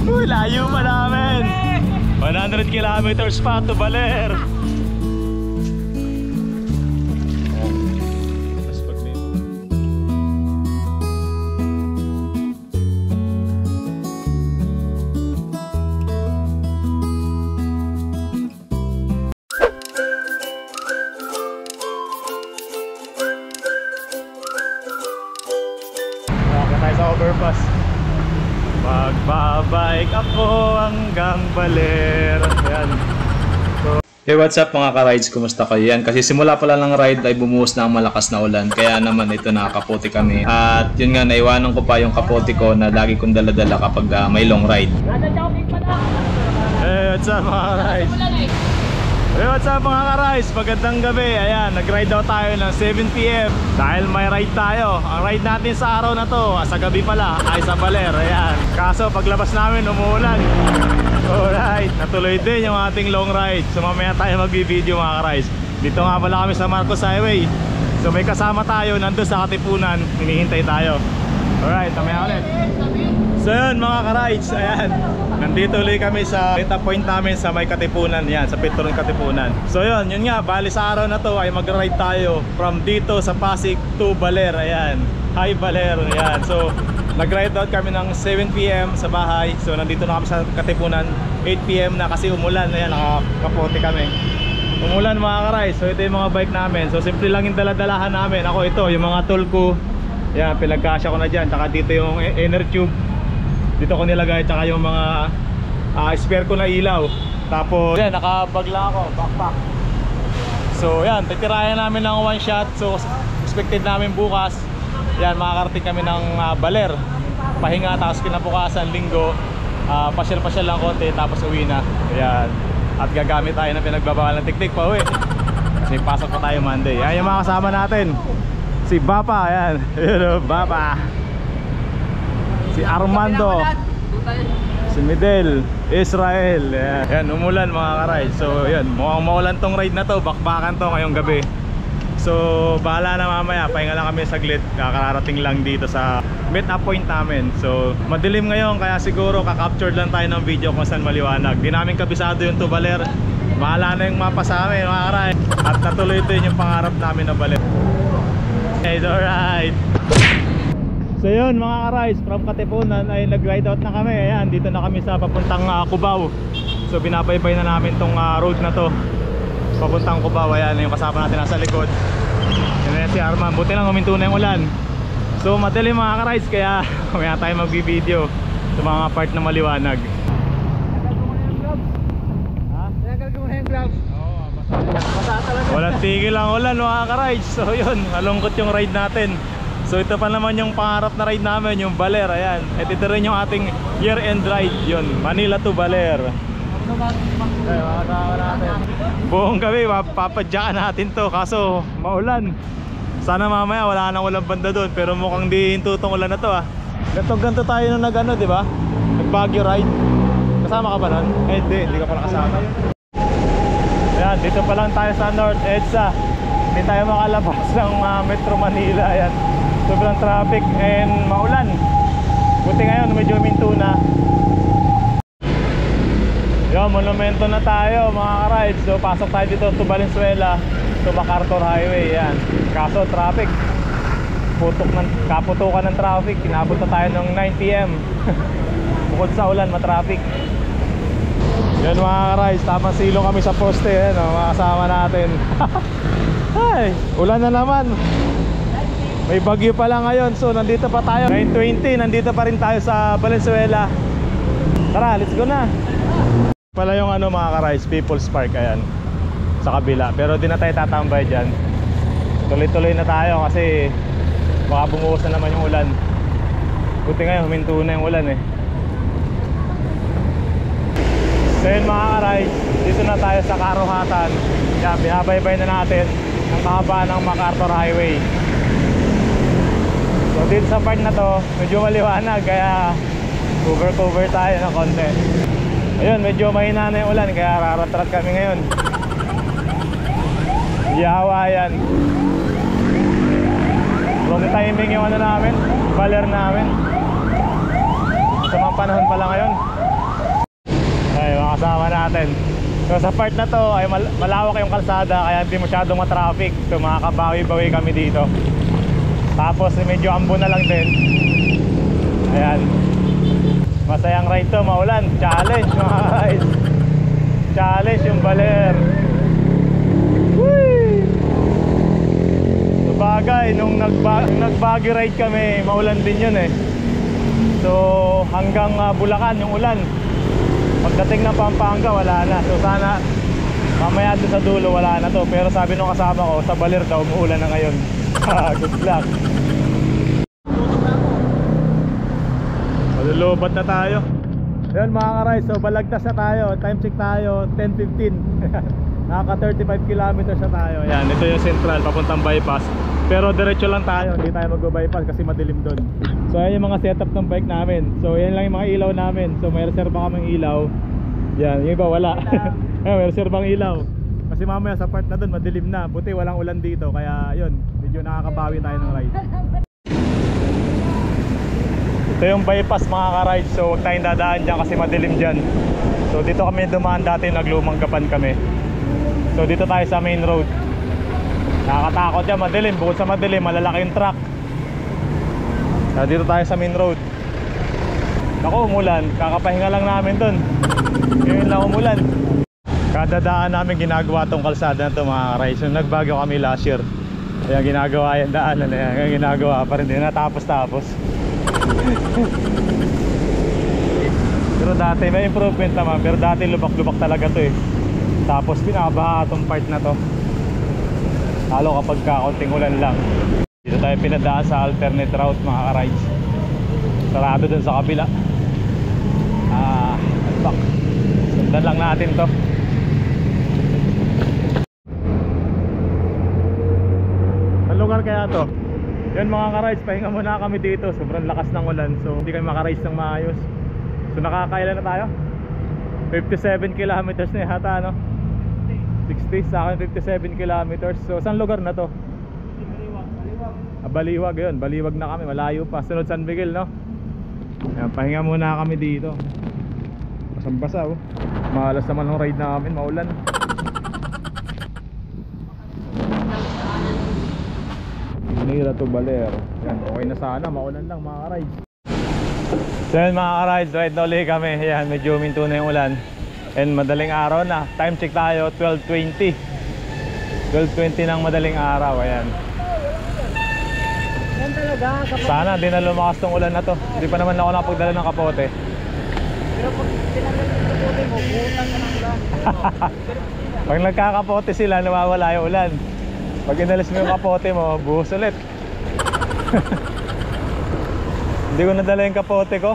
Uy, layo pa namin. 100 kilometers pa to Baler. Sa overpass, magbabike ako hanggang Baler. Ayan. So, hey, what's up mga ka-rides? Kumusta kayo? Yan, kasi simula pala ng ride ay bumuhos na ang malakas na ulan. Kaya naman ito nakakapote kami. At yun nga, naiwanan ko pa yung kapote ko na lagi kong daladala kapag may long ride. Hey, what's up mga ka-rides? Hey, what's up mga ka-rides? Magandang gabi. Ayan, nag-ride daw tayo ng 7 PM dahil may ride tayo. Ang ride natin sa araw na to, sa gabi pala, ay sa Baler. Ayan. Kaso paglabas namin, umuulan. Alright, natuloy din yung ating long ride. So mamaya tayo mag-video mga ka-rides. Dito nga pala kami sa Marcos Highway. So may kasama tayo, nandun sa Katipunan. Hinihintay tayo. Alright, mamaya ulit. So yun mga ka-rides, ayan, nandito ulit kami sa meet-up point namin sa may Katipunan, yan, sa Petron Katipunan. So yun nga, bali sa araw na to ay mag-ride tayo from dito sa Pasig to Baler, ayan. Hi Baler, ayan. So nag-ride out kami ng 7 PM sa bahay. So nandito na kami sa Katipunan 8 PM na kasi umulan, ayan, nakakapote kami. Umulan mga ka-rides, so ito yung mga bike namin. So simple lang yung daladalahan namin. Ako ito, yung mga tool ko, yan, pinagkasya ko na dyan. Tsaka dito yung inner tube, dito ko nilagay, tsaka yung mga spare ko na ilaw. Tapos yan, nakabag lang ako, backpack. So yan, titirayan namin ng one shot. So expected namin bukas, yan, makakarating kami ng Baler, pahinga, tapos kinabukasan linggo, pasyal-pasyal lang konti, tapos uwi na. Yan, at gagamit tayo ng pinagbabawal ng tiktik pa uwi kasi pasok pa tayo Monday. Yan yung mga kasama natin, si Bapa, yan. Bapa, si Armando, si Midel, Israel. Yan, umulan mga ka-ride. So yan, mukhang maulan tong ride na to. Bakbakan to ngayong gabi. So bahala na mamaya, pahinga lang kami saglit. Kakararating lang dito sa meet-up point namin. So madilim ngayon, kaya siguro kakapture lang tayo ng video kung saan maliwanag. Di namin kabisado yung to Baler. Bahala na yung mapa sa amin mga ka-ride. At natuloy din yung pangarap namin na Baler. It's alright. So yun mga ka-rides, from Katipunan ay nag-ride out na kami. Ayan, dito na kami sa papuntang Cubao. So binabaybay na namin tong road na to papuntang Cubao. Ayan, yung kasama natin nasa likod. Yan si Arman, buti lang huminto na yung ulan. So madilim mga ka-rides, kaya kaya tayo mag-video sa mga part na maliwanag. Walang tigil ang ulan mga ka-rides. So yun, malungkot yung ride natin. So ito pa naman yung pangarap na ride namin, yung Baler, ayan. At ito rin yung ating year-end ride, yun, Manila to Baler. Buong gabi, papadyakan natin to, kaso maulan. Sana mamaya wala nang ulang banda doon, pero mukhang di hinto tong ulan na to Ganto tayo nung nag-ano, di ba? Nag-Baguio ride. Kasama ka ba nun? Eh hindi ka pala kasama. Ayan, dito pa lang tayo sa North EDSA. Hindi tayo makalabas ng Metro Manila, ayan. Sobrang traffic and maulan. Buti ngayon medyo minto na. Yo, monumento na tayo mga ka-rides. So pasok tayo dito to Valenzuela, to MacArthur Highway. Yan. Kaso traffic, kaputukan ng traffic. Kinabot na tayo ng 9 PM. Bukod sa ulan, matraffic. Yan mga ka-rides, tamang silong kami sa poste. Yan, mga kasama natin. Ay, ulan na naman. May bagyo pa lang ngayon, so nandito pa tayo 9:20, nandito pa rin tayo sa Valenzuela. Tara, let's go na. Pala yung ano mga ka-rides, People's Park, ayan, sa kabila. Pero di na tayo tatambay dyan. Tuloy-tuloy na tayo kasi baka bumuhos na naman yung ulan. Buti ngayon, huminto na yung ulan eh. So yun mga ka-rides, dito na tayo sa Karuhatan. Yan, binabaybay na natin ang kahabaan ng MacArthur Highway. So dito sa part na to, medyo maliwanag, kaya cover tayo ng konti. Ayun, medyo mahina na yung ulan, kaya raratrat kami ngayon. Yawa yan. Wrong timing yung ano namin, Baler namin. panahon pala ngayon. Ay, mga kasama natin. So sa part na to ay malawak yung kalsada, kaya hindi masyadong matraffic. So makakabawi-bawi kami dito. Tapos medyo ambo na lang din. Ayan. Masayang ride to, maulan. Challenge mga guys. Challenge yung baler. Whee! So bagay, nung nag-Baguio ride kami, maulan din yun eh. So hanggang Bulacan yung ulan. Pagdating ng Pampanga wala na. So sana mamaya doon sa dulo wala na to. Pero sabi nung kasama ko, sa baler daw umuulan na ngayon. Good luck. Malulubat na tayo. Yan mga ka-rides, so balagtas na tayo. Time check tayo 10:15. Nakaka 35 kilometers na tayo. Yan, ito yung central papuntang bypass. Pero diretso lang tayo, hindi tayo mag-bypass kasi madilim doon. So yan yung mga setup ng bike namin. So yan lang yung mga ilaw namin. So may reserva kaming ilaw. Yan, yung iba wala. May reservang ilaw. Kasi mamaya sa part na doon madilim na. Buti walang ulan dito, kaya yun, medyo nakakabawi tayo ng ride. Ito yung bypass mga ka-ride. So huwag tayong dadaan dyan kasi madilim dyan. So dito kami dumaan dati, naglumanggapan kami. So dito tayo sa main road. Nakakatakot yan, madilim. Bukod sa madilim, malalaki yung truck. So dito tayo sa main road. Ako, umulan. Kakapahinga lang namin dun. Ngayon lang umulan. Kada daan namin ginagawa tong kalsada na ito mga ka-ride. So nag-Baguio kami last year. Kaya ginagawa yung daanan na yan. Kaya ginagawa pa rin din. Natapos-tapos. Pero dati may improvement naman. Pero dati lubak-lubak talaga to eh. Tapos pinabaha itong part na to. Lalo kapag kaunting ulan lang. Dito tayo pinadaan sa alternate route mga ka-rides. Sarado dun sa kabila. Back. Sundan lang natin to. Anong lugar kaya to? Yan mga ka-rides, pahinga muna kami dito. Sobrang lakas ng ulan, so hindi kami maka-rides ng maayos. So nakakailan na tayo? 57 kilometers na yata, no? 60, sa akin 57 kilometers. So saan lugar na to? Baliwag yun, Baliwag na kami, malayo pa. Sunod San Miguel, no? Ayan, pahinga muna kami dito. Basang-basa oh. Malas naman ng ride namin, maulan. Nira to baler. Yan, okay na sana, maulan lang mga ka-rides. So yan mga ka-rides, ride na ulit kami. Yan, medyo minto na yung ulan. And madaling araw na. Time check tayo 12:20. 12:20 ng madaling araw. Ayan. Yan talaga. Sana di na lumakas tong ulan na to. Hindi pa naman ako nakapagdala ng kapote. Pero pag tinanggal yung kapote mo, buutan ka ng ulan. Pag nagkakapote sila, nawawala yung ulan. Pag inalis mo yung kapote mo, buhos ulit. Hindi ko nadala yung kapote ko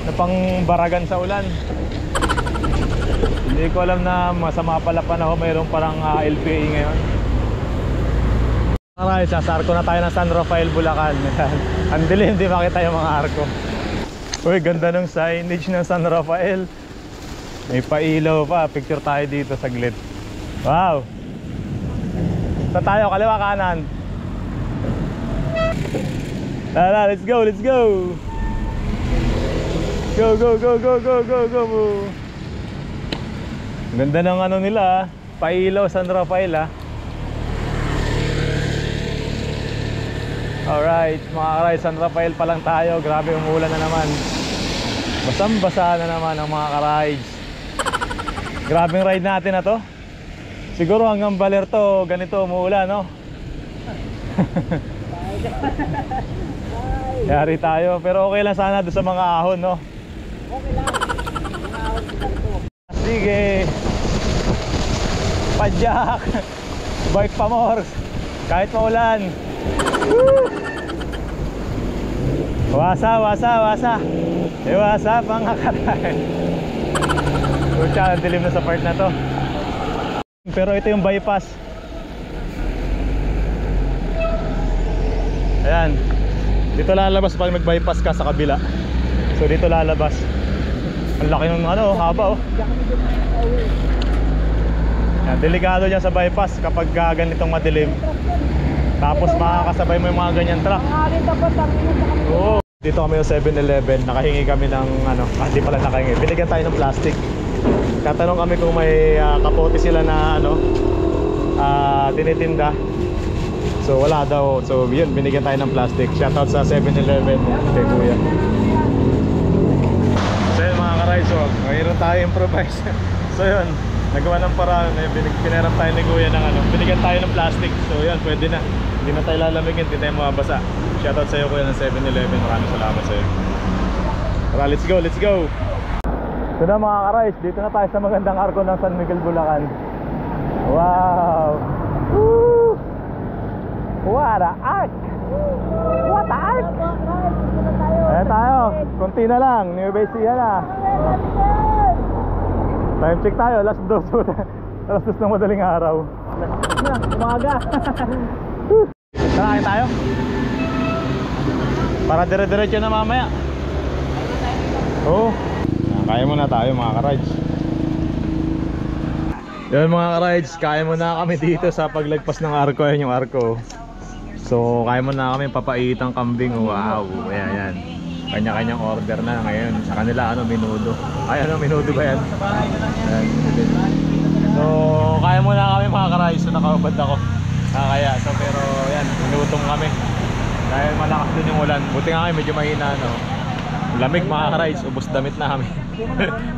na pang baragan sa ulan. Hindi ko alam na masama pala panahon. Mayroong parang LPA ngayon. Alright, sasarko na tayo ng San Rafael, Bulacan. Ang dilim, hindi makita yung mga arko. Uy, ganda ng signage ng San Rafael. May pailaw pa. Picture tayo dito saglit. Wow. Saan tayo? Kaliwa, kanan. Tara, let's go, let's go. Go, go, go, go, go, go, go. Ganda ng ano nila, pailaw San Rafael ah. Alright, mga ka-rides, San Rafael pa lang tayo. Grabe, umuulan na naman. Basang-basa na naman ang mga ka-rides. Grabing ride natin na to. Siguro hanggang baler to, ganito umuulan, no? Yari tayo, pero okay lang sana doon sa mga ahon, no? Okay lang. Mga ahon sila ito. Sige. Padyak. Bike pa more. Kahit maulan. Woo! Wasa, wasa, wasa. Wasa mga ka-rides. Pucha, dilim na sa part na to. Pero ito yung bypass. Ayan. Dito lalabas pag nag-bypass ka sa kabila. So dito lalabas. Ang laki ng ano, haba oh. Ayan, delikado dyan sa bypass kapag ganitong madilim. Tapos makakasabay mo yung mga ganyan truck. Oo, Dito kami sa 7-Eleven, nakahingi kami ng ano, hindi pala nakahingi, binigyan tayo ng plastic. Tatanong kami kung may kapote sila na ano, tinitinda. So wala daw, so yun, binigyan tayo ng plastic. Shoutout sa 7-Eleven kay Kuya. So yun mga ka-rides, so mayroon tayo improvise. So yun, nagawa ng paraan, pinaram tayo ni Kuya ng ano, binigyan tayo ng plastic. So yun, pwede na, hindi na tayo lalamigin, hindi tayo mababasa. Shoutout sa iyo Kuya ng 7-Eleven, maraming salamat sa iyo. Tara, let's go, let's go. So na mga ka-rides, dito na tayo sa magandang arko ng San Miguel, Bulacan. Wow! Woo! What a arc! What a arc! Ayan tayo, konti na lang, Nueva Ecija na. Time check tayo, alas 2. Alas 2 ng madaling araw. Alas 2 na, umaga. Tara, tayo. Para dire-diretso na mamaya. Oo. Kaya muna tayo mga ka-rides. Yun mga ka-rides, kaya muna kami dito sa paglagpas ng arko. Ayan yung arko. So kaya muna kami papaitang kambing. Wow, ayan. Kanya-kanyang order na ngayon. Sa kanila ano, minudo. Ay ano, minudo ba yan? Ayan. So kaya muna kami mga ka-rides. So nakaubad ako. Kaya so pero yan, minutong kami. Dahil malakas din yung ulan. Buti nga kayo medyo mahina no. Lamig mga ka-rides, ubos damit na kami.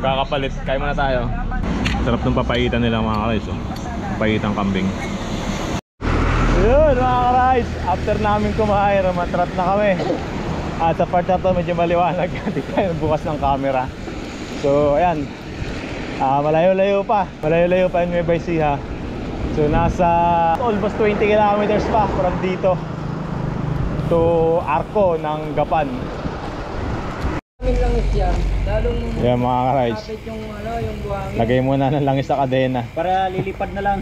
Kakapalit, kaya muna tayo. Sarap ng papaitan nila mga ka-rides oh. Papaitang kambing. Yun mga ka-rides, after namin kumain, rumatrat na kami. At sa part na to medyo maliwanag. Hindi tayo bukas ng camera. So ayan, malayo-layo pa. Malayo-layo pa yung Nueva Ecija. So nasa almost 20 kilometers pa from dito to Arco ng Gapan. Langis yan, lalong Yan mga ka-rides, yung ano, yung buhangin. lagay muna ng langis sa kadena Para lilipad na lang.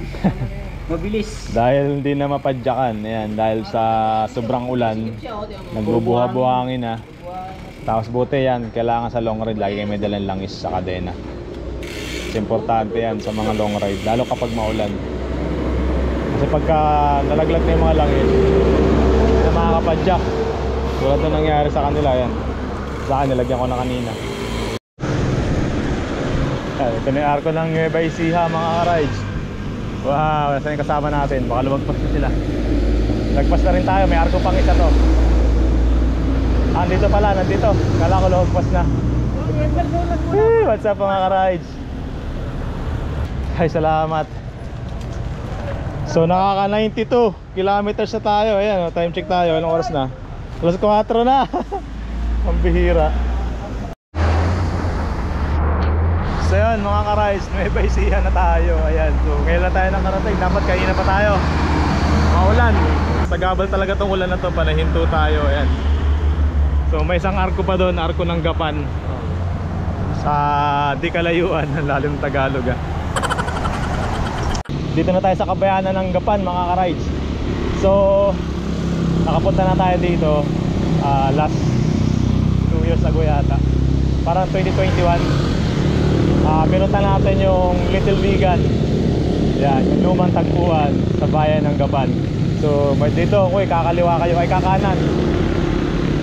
Mabilis. dahil hindi na mapadyakan. Ayan, dahil sa sobrang ulan, nagbubuha-buhangin na. Tapos buti yan, kailangan sa long ride lagi may dalang langis sa kadena. It's importante yan sa mga long ride, lalo kapag maulan. Kasi pagka nalaglag na yung mga langis, na makakapadyak. Tulad na nangyari sa kanila yan. Sa akin, nilagyan ko na kanina. Ito na yung arko ng Nueva Ecija mga ka-rides. Wow, nasa yung kasama natin. Baka lumagpas na sila. Lagpas na rin tayo, may arko pang isa to. Nandito pala, nandito. Kala ko lumagpas na. What's up mga ka-rides? Ay, salamat. So nakaka 92 kilometers na tayo. Ayan, time check tayo. Anong oras na? Alas 4 na. Ang bihira. So yun mga ka-rides, Nueva Ecija na tayo. Ayan, so ngayon lang tayo nakarating. Dapat kanina pa tayo. Maulan. Sagabal talaga tong ulan na to. Panahinto tayo. Ayan. So may isang arko pa doon, arko ng Gapan. Sa di kalayuan ng lalim Tagalog Dito na tayo sa kabayanan ng Gapan mga ka-rides. So nakapunta na tayo dito last 2 years ago yata, parang 2021. Pinutan natin yung Little Vegan. Yan, yung lumang tagpuan sa bayan ng Gapan. So dito, kakaliwa kayo, ay kakanan.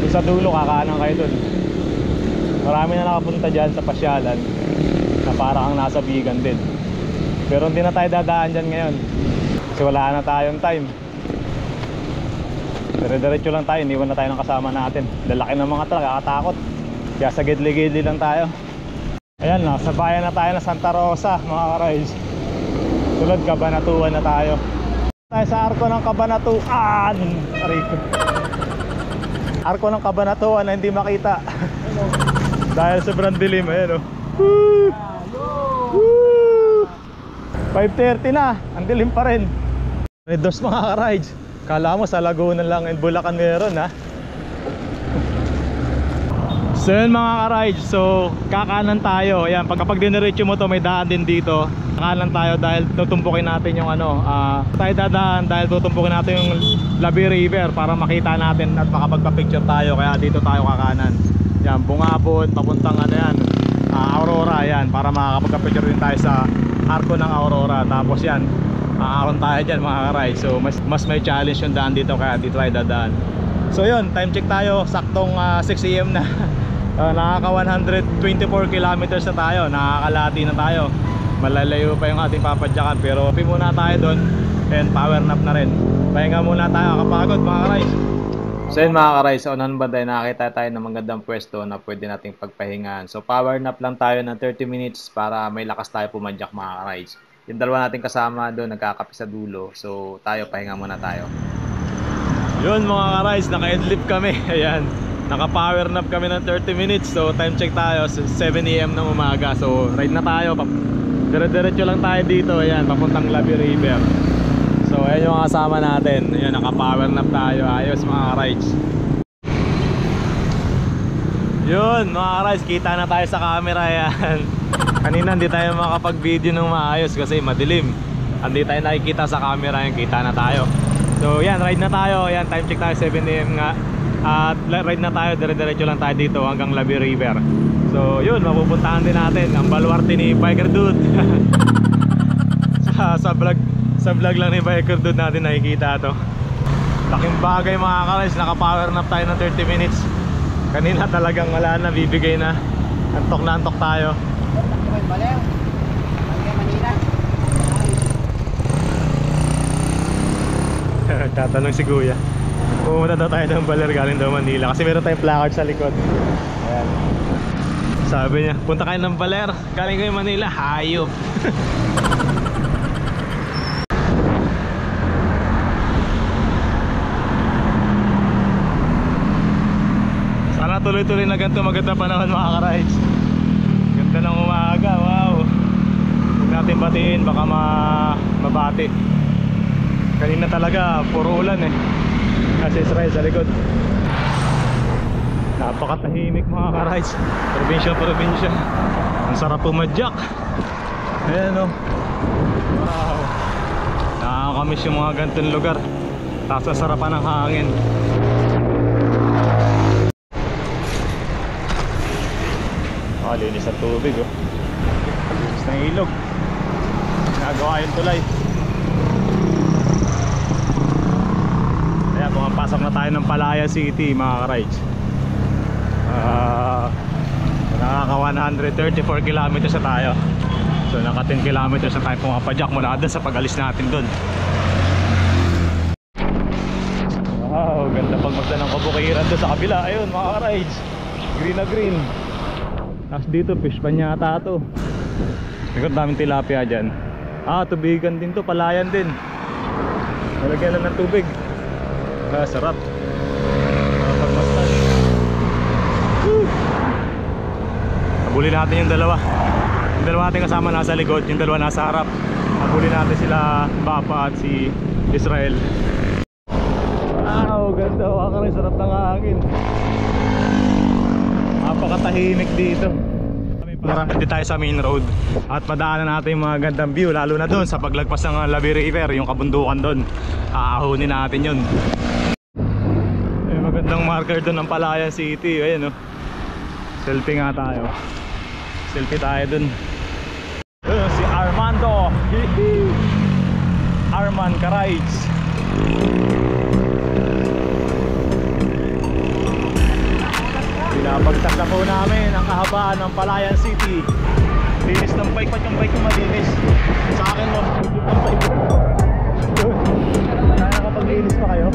Yung sa dulo, kakanan kayo dun. Marami na nakapunta dyan sa pasyalan na parang nasa vegan din. Pero hindi na tayo dadaan dyan ngayon kasi wala na tayong time. Dire-diretso lang tayo, iniwan na tayo ng kasama natin. Lalaki ng mga truck, kakatakot. Kaya sa gidli-gidli lang tayo. Ayan, nasa bayan na tayo ng Santa Rosa mga ka-rides. Sunod, Cabanatuan na tayo. Tayo sa arko ng Cabanatuan. Arko ng Cabanatuan na hindi makita. Dahil sobrang dilim. Ayan o. 5:30 na, ang dilim pa rin. May dos mga ka-rides. Kala mo sa Laguna lang and Bulacan meron ha. So yun mga ka-rides, so kakanan tayo. Ayan, kapag diniretso mo to may daan din dito. Kakanan tayo dahil tutumpukin natin yung ano, tayo dadaan dahil tutumpukin natin yung Labi River para makita natin at makapagpa-picture tayo. Kaya dito tayo kakanan. Yan, Bungabon, papuntang ano yan, Aurora yan, para makakapagpa-picture din tayo sa arko ng Aurora. Tapos yan, aaron tayo dyan mga ka-rides. So mas may challenge yung daan dito kaya dito tayo dadaan. So yun, time check tayo, saktong 6 AM na. Nakaka 124 kilometers na tayo, nakakalati na tayo. Malalayo pa yung ating papadyakan, pero happy muna tayo doon. And power nap na rin. Pahinga muna tayo, kapagod mga ka-rice. So yun mga ka-rice, unahan ba tayo, nakakita tayo ng magandang pwesto na pwede nating pagpahingaan. So power nap lang tayo ng 30 minutes para may lakas tayo pumadyak mga ka-rice. Yung dalawa nating kasama doon nagkakape sa dulo. So tayo, pahinga muna tayo. Yun mga ka-rice, naka-headlift kami. Ayan, naka-power nap kami ng 30 minutes. So time check tayo, 7 AM ng umaga. So ride na tayo, dire-diretso lang tayo dito. Ayan, papuntang Labi River. So ayan yung kasama natin. Ayan, naka-power nap tayo. Ayos mga ka-rides. Yun mga ka-rides, kita na tayo sa camera. Ayan, kanina hindi tayo makapag-video ng maayos kasi madilim. Hindi tayo nakikita sa camera. Ayan, kita na tayo. So yan, ride na tayo. Ayan, time check tayo 7 AM nga. At ride na tayo, dire-diretso lang tayo dito hanggang Labi River. So yun, mapupuntahan din natin ang baluarte ni Biker Dude. sa vlog lang ni Biker Dude natin nakikita to. Laking bagay mga ka-rice, naka-power nap tayo ng 30 minutes. Kanina talagang wala na, bibigay na. Antok tayo. Tatanong si Kuya, pumunta daw tayo ng Baler galing daw Manila kasi meron tayong placard sa likod. Ayan, sabi niya, punta kayo ng Baler galing kayo Manila, hayop. Sana tuloy-tuloy na ganito maganda panahon mga ka-rides. Ganda ng umaga, wow. Huwag natin batiin, baka mabati. Kanina talaga puro ulan eh. Kasi Israel sa likod. Napakatahimik mga ka-rides. Probinsya. Ang sarap pumadyak. Ayan o. Wow. Nakakamiss yung mga ganitong lugar. Tapos ang sarapan ng hangin. Linis ang tubig oh. Linis ng ilog. Nagawa yung tulay. Ayan, pumapasok na tayo ng Palayan City mga ka-rides. Nakaka 134 kilometers na tayo. So naka 10 kilometers na tayo pumapadyak mula doon sa pag-alis natin doon. Wow, ganda pagmagda ng kabukiran doon sa kabila. Ayun mga ka-rides, green na green. Tapos dito fish pan yata to. Ikaw, daming tilapia dyan. Tubigan din to, Palayan din. Nalagyan lang ng tubig. Sarap. Pagmastan. Habulin natin yung dalawa. Yung dalawa natin kasama nasa likod, yung dalawa nasa harap. Habulin natin sila Papa at si Israel. Wow, ganda. Wakaray, sarap ng hangin. Napakatahimik dito. Marami tayo sa main road at padaanan natin yung mga gandang view, lalo na doon sa paglagpas ng Labi River, yung kabundukan doon. Aahunin natin yun. May magandang marker doon ng Palayan City. Ayan oh. Selfie nga tayo. Selfie tayo doon. Si Armando. Arman ka-rides. Pinapagtas na po namin ang kahabaan ng Palayan City. Linis ng bike, ba't yung bike yung malinis? Sa akin mo, linis ng bike. Kaya nakapaglinis pa kayo?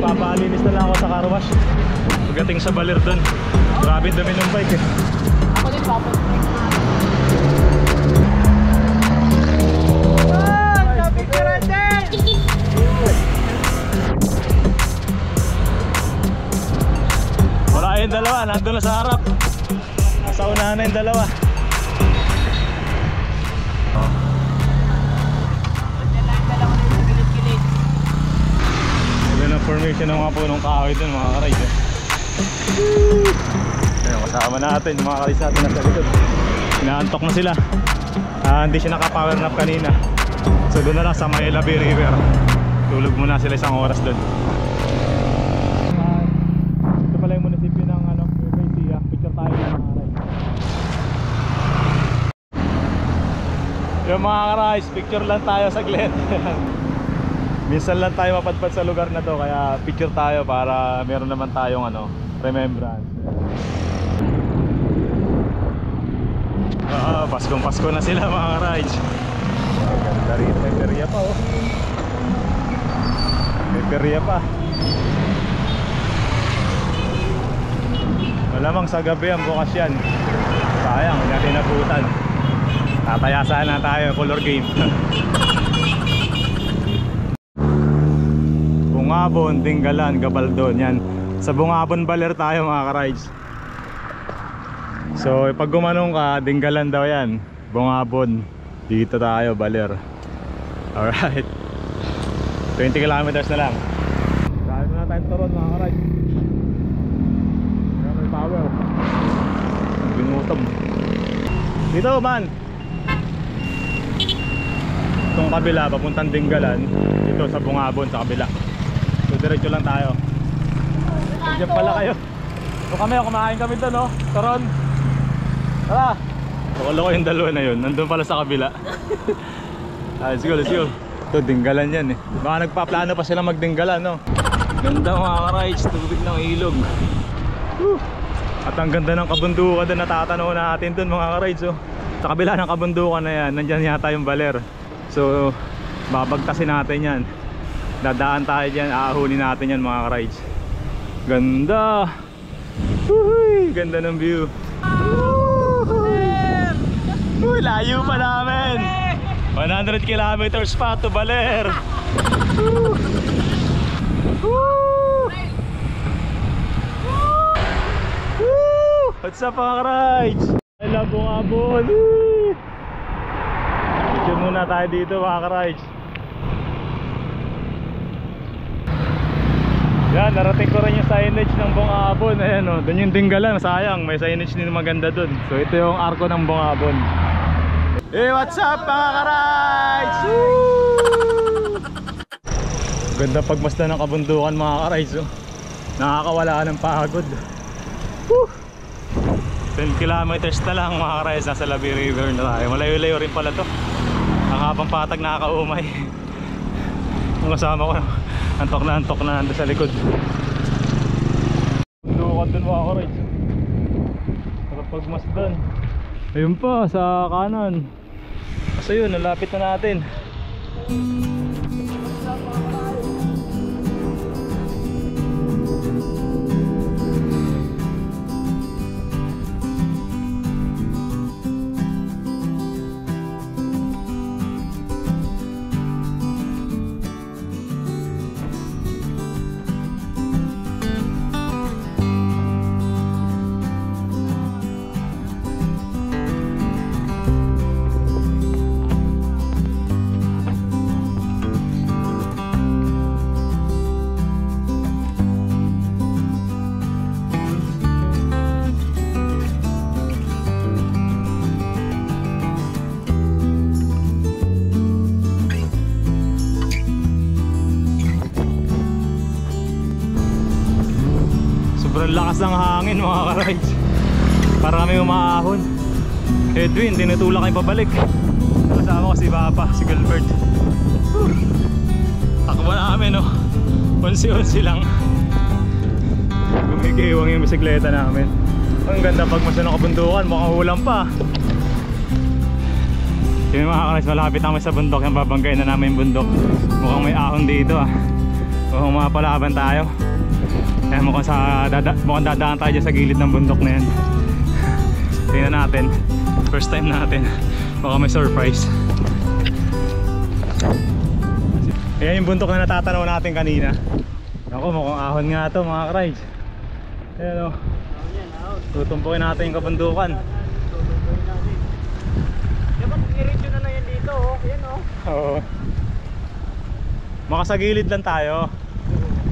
Papalinis na lang ako sa car wash. Pagdating sa Baler doon, grabe dami ng bike eh. Ako din papunta. Wala yung dalawa, nandun na sa harap. Nasa unahan na yung dalawa. Wala ng formation ng mga punong kahoy dun mga ka-rides eh. Ayun, kasama natin yung mga ka-rides natin nasa likod. Inaantok na sila. Hindi siya naka-power nap kanina. So doon na lang sa may Labi River. Tulog muna sila isang oras doon. Ito pala yung munisipyo ng Nueva. Picture tayo ng mga ka-rides. Yung mga ka-rides, picture lang tayo saglit. Minsan lang tayo mapadpad sa lugar na to, kaya picture tayo para meron naman tayong ano, remembrance. Paskong Pasko na sila mga rides. Ganda rin, may perya pa oh. May perya pa. Malamang sa gabi ang bukas yan. Sayang, hindi natin nabutan. Tatayasan na tayo, color game. Bungabon, Tinggalan, Gabaldon. Yan. Sa Bungabon Baler tayo mga ka-rides. So pag gumanong ka, Tinggalan daw yan. Bungabon. Dito tayo, Baler. Alright. 20 kilometers na lang. Dahil na tayong turon mga ka-rides. May power. Binutom. Dito man. Itong kabila, papuntang Tinggalan. Dito sa Bungabon, sa kabila. So diretso lang tayo. Diyan pala kayo. So kami, kumain kami doon, no? Turon. Tara! Nakala ko yung dalawa na yun. Nandun pala sa kabila. Let's go, let's go. Ito, Tinggalan yan eh. Baka nagpaplano pa sila magdinggalan, no? Ganda mga ka-rides, tubig ng ilog. Woo! At ang ganda ng kabundukan doon, natatanaw natin doon mga ka-rides, oh. Sa kabila ng kabundukan na yan, nandyan yata yung Baler. So, babagtasin natin yan. Dadaan tayo dyan, aahunin natin yan mga ka-rides. Ganda! Uy, ganda ng view. Uy, layo pa namin. 100 kilometers pa to Baler. What's up mga ka-rides? I love Bungabon. Picture muna tayo dito mga ka-rides. Yan, narating ko rin yung signage ng Bungabon. Ayan o, doon yung Tinggalan. Sayang, may signage din maganda doon. So ito yung arko ng Bungabon. Hey, what's up mga ka-rides? Ganda pagmasdan ng kabundukan mga ka-rides, oh. Nakakawala ng pagod. Woo! 10 kilometers na lang mga ka-rides, nasa Labi River na tayo. Malayo-layo rin pala to. Ang habang patag nakakaumay. Ang kasama ko, antok na nandun sa likod. Bundukan dun mga ka-rides. Sarap pagmasdan. Ayun pa, sa kanan. Kasi yun, nalapit na natin. Sobrang lakas ng hangin mga ka-rides. Para kami umaahon. Edwin, tinutulak kayo pabalik. Kasama ko si Papa, si Gilbert. Takbo namin, no? Unsi-unsi lang. Gumigiwang yung bisikleta namin. Ang ganda pagmasdan ng kabundukan, mukhang ulam pa. Yung mga ka-rides, malapit kami sa bundok. Yung babanggayin na namin yung bundok. Mukhang may ahon dito ah. Mukhang mapalaban tayo. Kaya mukhang dadaan tayo dyan sa gilid ng bundok na yan. Tingnan natin. First time natin. Baka may surprise. Ayan yung bundok na natatanaw natin kanina. Ako, mukhang ahon nga to mga ka-rides. Ayan o. Tutumpukin natin yung kabundukan. Dapat i-radio na yan dito, oh. Ayan, oh. Oo. Makasagilid lang tayo.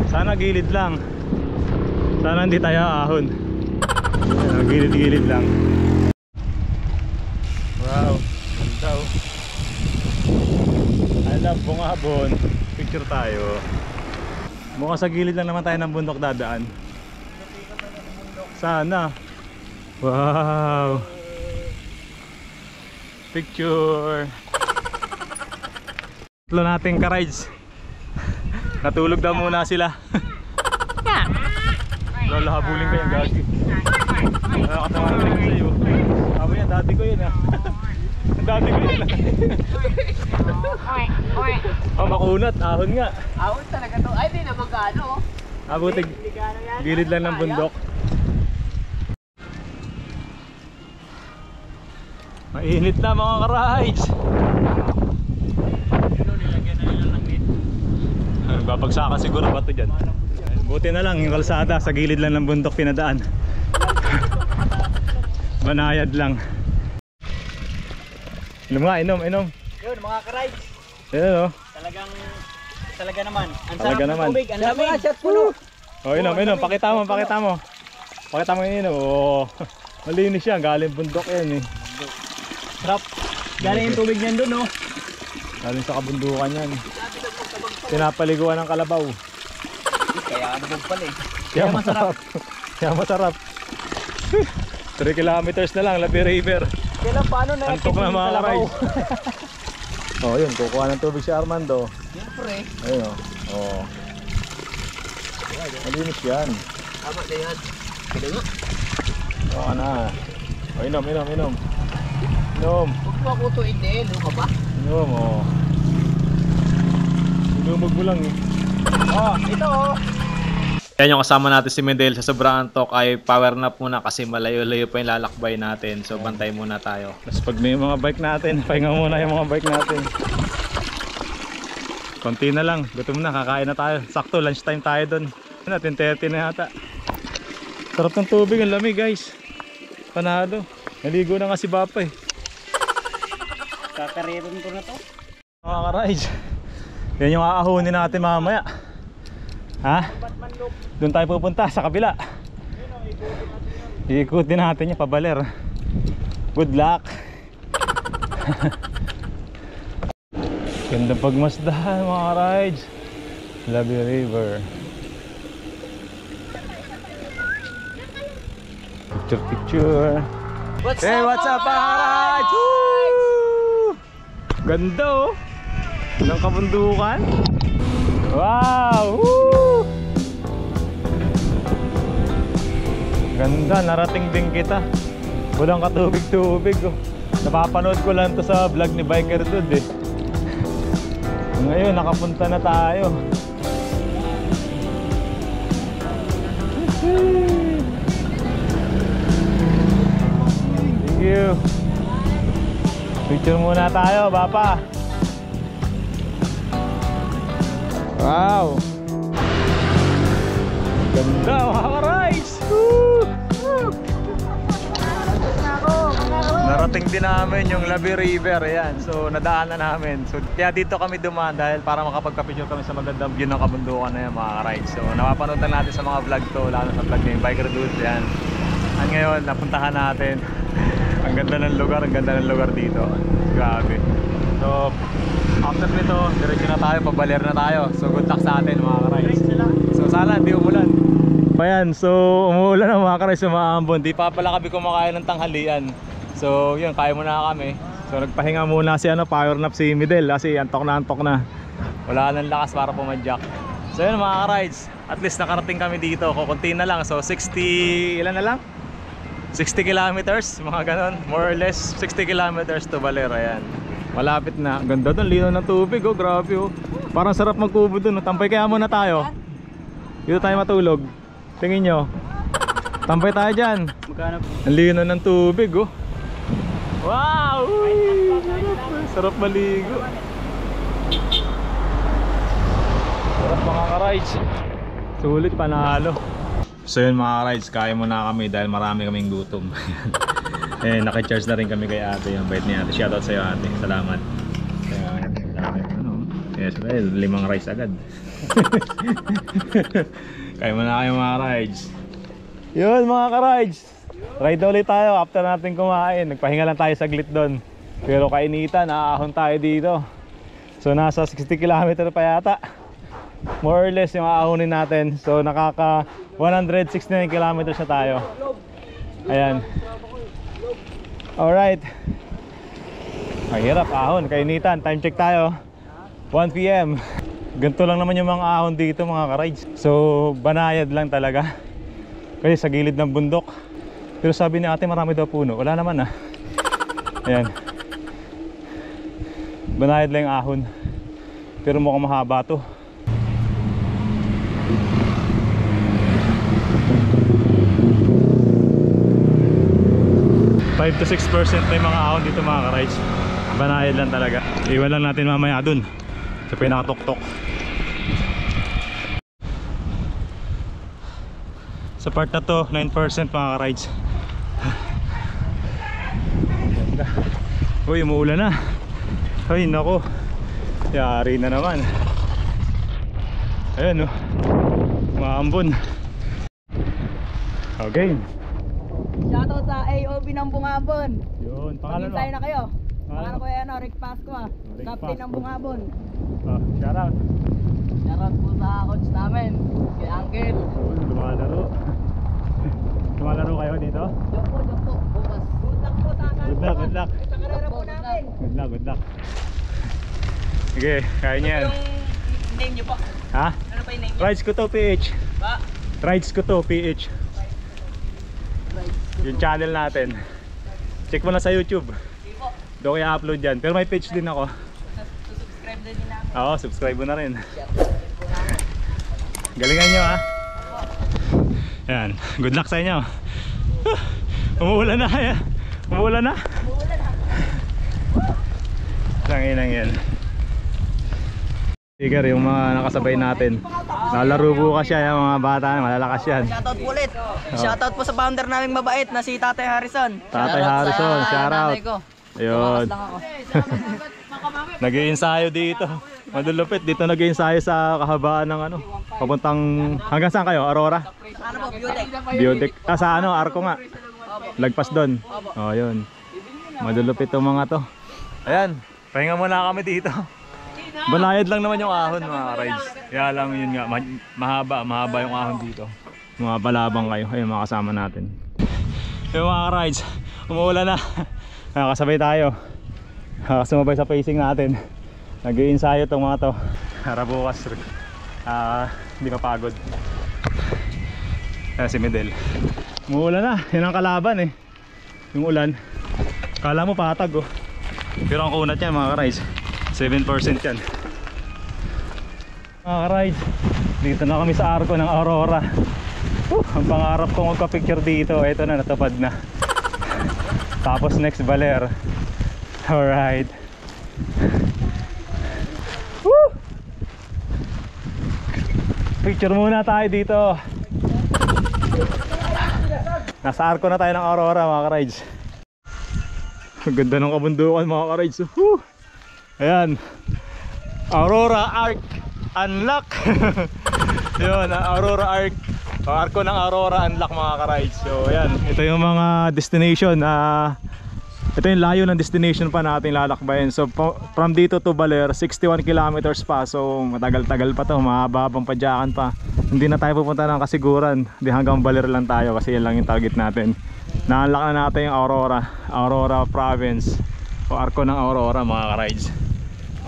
Sana gilid lang. Sana hindi tayo ahon. Gilid-gilid lang. Wow, ganda oh. I love Bungabon. Picture tayo. Mukhang sa gilid lang naman tayo ng bundok dadaan. Sana. Wow. Picture. Tatlo nating ka-rides. Natulog daw muna sila. Lala, habulin ka yung gagi. Nakatawarin ko sa'yo. Sabi yan, dati ko yun ah. Dati ko yun ah. Oh, makunat, ahon nga. Ahon talaga to. Ay, di naman gaano. Abutig, gilid lang ng bundok. Mainit na mga ka-rides. Babagsakan siguro ba ito dyan? Buti na lang yung kalsada sa gilid lang ng bundok pinadaan. Banayad lang. Inom nga, inom. Yun, mga ka-rides. Ayan o. Talaga naman. Ang Talaga sarap ng naman. tubig. Ang lamig. Shot puno. O, inom. Pakita mo. Pakita mo yung inom. Oo. Malinis yan. Galing bundok yan eh. Sarap. Galing yung tubig niyan doon, no? Galing sa kabundukan yan. Pinapaliguan ng kalabaw. Kaya ano pala eh. Kaya masarap. Kaya masarap. 3 kilometers na lang, Labi River. Kailan paano na Antok na mga ka-rides. Oh, yun, kukuha ng tubig si Armando. Siyempre. Ayun oh. Malinis yan. Tama na yan. Kaya nga. Oo ka na. Oh, inom. Huwag mo ako tuin din. Ano ka ba? Inom, oh. Lumog mo lang eh. Oh, ito oh. Yan yung kasama natin si Mendel. Sa sobrang antok ay power nap muna kasi malayo-layo pa yung lalakbay natin. So bantay muna tayo. Tapos pag may mga bike natin, pahinga muna yung mga bike natin. Konti na lang, gutom na, kakain na tayo. Sakto, lunchtime tayo doon. 10:30 na yata. Sarap ng tubig, ang lamig guys. Panado. Naligo na nga si Bapa eh. Kakaririn ko na to. Mga ka-rides, yan yung aahunin natin mamaya. Ha? Doon tayo pupunta sa kabila. Iikutin natin yung pabaler. Good luck. Ganda pagmasdahan mga rides. Labi River. Picture. What's up mga rides? Woo! Ganda oh. Ilang kabundukan. Wow! Woo! Ganda, narating din kita. Walang katubig-tubig oh. Napapanood ko lang to sa vlog ni Biker Dude eh. Ngayon, nakapunta na tayo. Thank you. Picture muna tayo, Bapa. Wow! Ganda mga ka-rides! Narating din namin yung Labi River, ayan. So nadaanan namin. So kaya dito kami dumaan dahil para makapagka-picture kami sa magandang view ng kabundukan na yan mga ka-rides. So napapanood na natin sa mga vlog to, lalo sa vlog ni Biker Dude, ayan. At ngayon, napuntahan natin. Ang ganda ng lugar dito. Grabe. So after nito, diretso na tayo, pabaler na tayo. So good luck sa atin mga ka-rides. So sana hindi umulan. Ayan, so umuulan na mga ka-rides, umaambon. Di pa pala kami kumakain ng tanghalian. So yun, kaya muna kami. So nagpahinga muna si power nap si Midel kasi antok na. Wala nang lakas para pumadyak. So yun mga ka-rides, at least nakarating kami dito. Kukunti na lang, so 60, ilan na lang? 60 kilometers, mga ganon. More or less 60 kilometers to Baler, ayan. Malapit na. Ganda doon, lino ng tubig oh, grabe oh. Parang sarap magkubo doon oh. Tampay kaya muna tayo. Dito tayo matulog. Tingin nyo. Tampay tayo dyan. Ang lino ng tubig oh. Wow! Sarap maligo. Sarap mga ka-rides. Sulit, panalo. So yun mga ka-rides, kaya muna kami dahil marami kaming gutom. Eh, naki-charge na rin kami kay ate. Yung bait ni ate. Shoutout sa'yo ate. Salamat. Yes, well, 5 rice agad. Kaya muna kayo mga ka-rides. Yun mga ka-rides, ride ulit tayo after natin kumain. Nagpahinga lang tayo saglit doon. Pero kainitan, aahon tayo dito. So nasa 60 km pa yata. More or less yung aahonin natin. So nakaka 169 km na tayo. Ayan. Alright. Mahirap ahon, kainitan. Time check tayo. 1 PM. Ganito lang naman yung mga ahon dito mga ka-rides. So banayad lang talaga. Kasi sa gilid ng bundok. Pero sabi ni ate marami daw puno. Wala naman ah. Ayan. Banayad lang yung ahon. Pero mukhang mahaba to. Five to 6% na yung mga ahon dito mga ka-rides. Banayad lang talaga. Iwan lang natin mamaya dun sa pinakatuktok. Sa part na to 9% mga ka-rides. Uy, umuulan na. Ay nako, yari na naman. Ayan o, maambon. Okay. Shoutout sa AOB ng Bungabon. Yun, pangalan mo? Maghintay na kayo. Pangalan Pangalan mo? ko yan, Rick Pascua. Rick Captain ng Pascua. Bungabon. Shout out. Shoutout po sa coach namin, kay Uncle. Lumalaro. Lumalaro kayo dito? Diyan po, bukas. Good luck po sa akin. Good luck, good luck. Sa karera po namin. Good luck, good luck. Sige, kaya niyan. Yung name niyo po. Ha? Ano pa yung name niyo? Rides ko to PH. Ba? Rides ko to PH. Yung channel natin. Check mo na sa YouTube. Sige po. Doon kaya upload yan. Pero may page din ako. Subscribe din namin. Oo, subscribe mo na rin. Galingan nyo ha. Yan, good luck sa inyo. Umuulan na kaya. Umuulan na. Tanginang yan. Tiger, yung mga nakasabay natin. Lalaro bukas siya yung mga bata, malalakas yan. Shoutout po ulit. Shoutout po sa founder naming mabait na si Tatay Harrison. Tatay Harrison, shoutout. Ayun. Lang ako. Nag-iensayo dito. Madulupit dito, nag-iensayo sa kahabaan ng ano, papuntang hanggang saan kayo? Aurora? Ano po, Biotech? Biotech. Ah, sa ano, Arco nga. Lagpas doon. Oh, yun. Madulupit itong mga to. Ayan, pahinga muna kami dito. Banayad lang naman yung ahon mga rides. Kaya lang yun nga, mahaba yung ahon dito. Mga balabang kayo, ayun mga kasama natin. Yung mga rides, umuulan na. Nakasabay tayo. Sumabay sa pacing natin. Nag-iensayo itong mga to. Para bukas hindi mapagod. Si Medel. Umuulan na, yun ang kalaban eh. Yung ulan. Kala mo patag oh. Pero ang kunat yan mga ka-rides, 7% yan. Mga ka-rides, dito na kami sa Arco ng Aurora. Ang pangarap kong magpa-picture dito, ito na, natupad na. Tapos next Baler. Alright. Woo! Picture muna tayo dito. Nasa Arco na tayo ng Aurora mga ka-rides. Ang ganda ng kabundukan mga ka-rides. Ayan, Aurora Arc Unlock. Yun, Aurora Arc, Arco ng Aurora Unlock mga ka-rides. So ayan, ito yung mga destination. Ito yung layo ng destination pa natin lalakbayin. So from dito to Baler, 61 kilometers pa. So matagal-tagal pa to, mahaba-habang padyakan pa. Hindi na tayo pupunta ng Kasiguran, di hanggang Baler lang tayo kasi yan lang yung target natin. Na-unlock na natin yung Aurora Province o Arco ng Aurora mga ka-rides.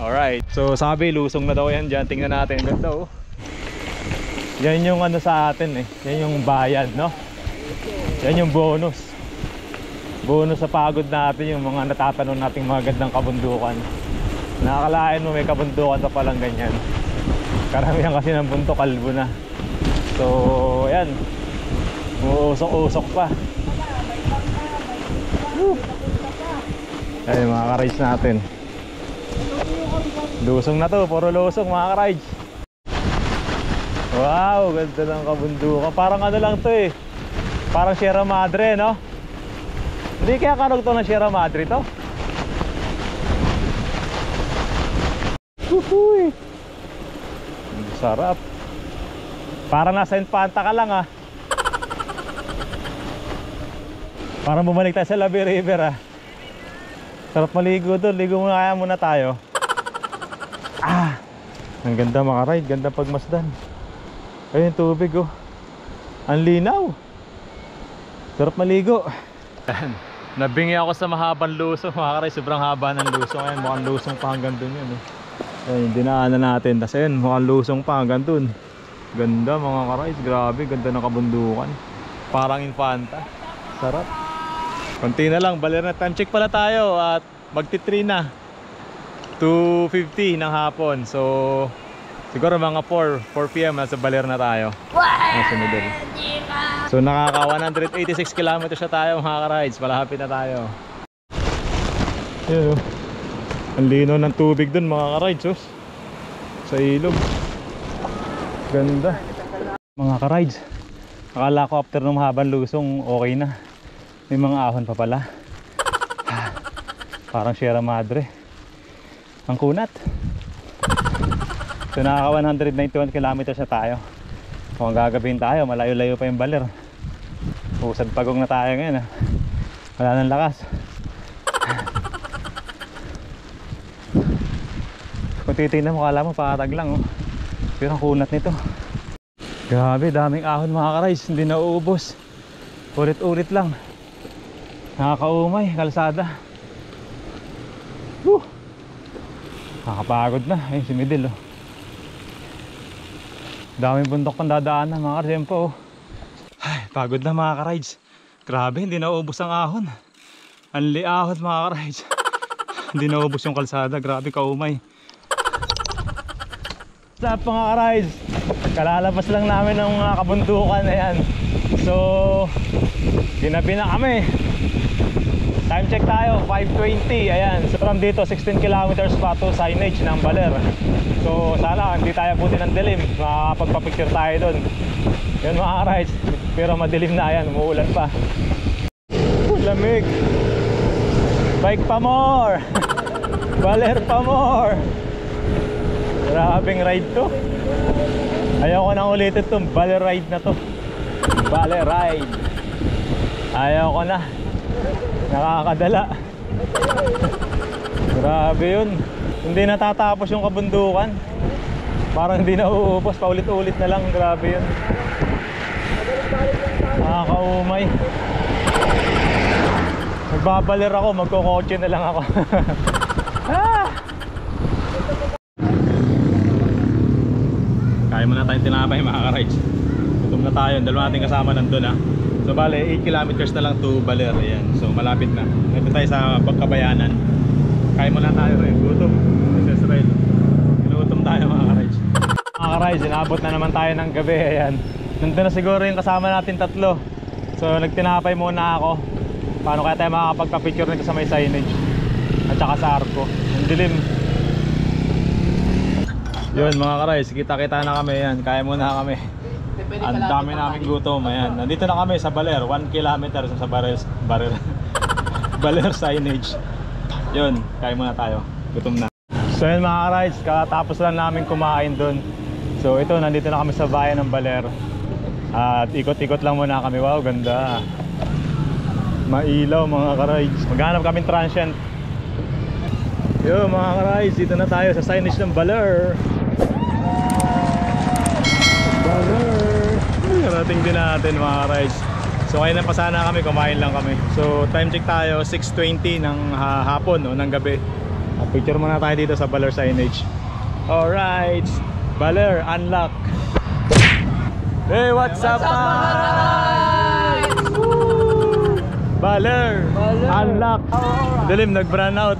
Alright, so sabi lusong na daw yan dyan. Tingnan natin, ganda oh. Yan yung ano sa atin eh, yan yung bayad no. Yan yung bonus. Bonus sa pagod natin, yung mga natatanong nating mga gandang kabundukan. Nakakalain mo may kabundukan pa palang ganyan. Karamihan kasi ng bundok kalbo na. So yan, uusok-usok pa. Ay mga ka-rides natin. Lusong na to, puro lusong mga ka-rides. Wow, ganda ng kabundukan. Parang ano lang to eh, parang Sierra Madre no. Hindi kaya kanog to ng Sierra Madre to. Uhuy, sarap. Parang nasa Infanta ka lang ah. Parang bumalik tayo sa Labi River ah. Sarap maligo doon, ligo muna kaya muna tayo. Ang ganda mga ride, ganda pagmasdan. Ayun tubig oh. Ang linaw. Sarap maligo. Nabingi ako sa mahabang lusong mga ride, sobrang haba ng lusong. Ayan, mukhang lusong pa hanggang doon yun eh. Ayun, yung dinaanan natin. Tapos ayun, mukhang lusong pa hanggang dun. Ganda mga ka-rides, grabe, ganda ng kabundukan. Parang Infanta. Sarap. Konti na lang, baler na. Time check pala tayo at magti-3 na. 2:50 ng hapon. So siguro mga 4 PM nasa baler na tayo. Nasa middle. So nakaka 186 kilometers na tayo mga ka-rides. Malapit na tayo. Yun, ang lino ng tubig dun mga ka-rides, oh. Sa ilog. Ganda. Mga ka-rides, akala ko after ng mahabang lusong okay na. May mga ahon pa pala. Parang Sierra Madre. Ang kunat. So nakaka 191 kilometers na tayo. Kung gagawin tayo, malayo-layo pa yung baler. Usad pagong na tayo ngayon, ah. Wala nang lakas. Kung titignan mo, kala mo pakatag lang, oh. Pero ang kunat nito. Grabe, daming ahon mga ka-rides. Hindi na uubos. Ulit-ulit lang. Nakakaumay, kalsada. Nakakapagod na. Ayun si Midil, oh. Daming bundok pang dadaanan mga ka-tempo, oh. Ay, pagod na mga ka-rides. Grabe, hindi na uubos ang ahon. Anli ahon mga ka-rides. Hindi na uubos yung kalsada. Grabe, kaumay. What's up mga ka-rides? Kalalabas lang namin ng mga kabundukan na yan. So ginabi na kami. Time check tayo, 5:20. Ayan, so from dito 16 kilometers pa to signage ng baler. So sana hindi tayo buti ng dilim, makapagpapicture tayo dun. Yun mga ka-rides. Pero madilim na yan, umuulan pa. Lamig. Bike pa more. Baler pa more. Grabing ride to. Ayaw ko nang ulitin itong baler ride na to. Baler ride. Ayaw ko na. Nakakadala. Grabe yun. Hindi natatapos yung kabundukan. Parang hindi na uubos. Paulit-ulit na lang. Grabe yun. Nakakaumay. Magbabaler ako. Magkokotse na lang ako. Ah! Kaya mo na tayong tinapay mga ka-rides. Gutom na tayo, dalawa natin kasama nandun, ha. So bale 8 kilometers na lang to Baler. Ayan. So malapit na. Nandito tayo sa Pagkabayanan. Kaya mo na tayo rin. Gutom. Sa Israel. Ginutom tayo mga ka-rides. Mga ka-rides, inabot na naman tayo ng gabi. Ayan. Nandun na siguro yung kasama natin tatlo. So nagtinapay muna ako. Paano kaya tayo makakapagpa-picture nito sa may signage at saka sa arko. Ang dilim. Yun mga ka-rides, kita-kita na kami. Yan, kaya muna kami. Ang dami namin gutom. Ayan, nandito na kami sa Baler, 1 kilometer sa Baler signage. Yun, kaya muna tayo. Gutom na. So yun mga ka-rides, katapos lang namin kumain dun. So ito, nandito na kami sa bayan ng Baler. At ikot-ikot lang muna kami. Wow, ganda. Mailaw mga ka-rides. Maghanap kami transient. Yo mga ka-rides, dito na tayo sa signage ng Baler. Narating din natin mga ka-rides. So kaya na pa sana kami, kumain lang kami. So time check tayo, 6:20 ng hapon o ng gabi. At picture muna tayo dito sa Baler signage. Alright, Baler, unlock. Hey, what's up mga ka-rides? Baler, unlock. Dilim, nag-brown out.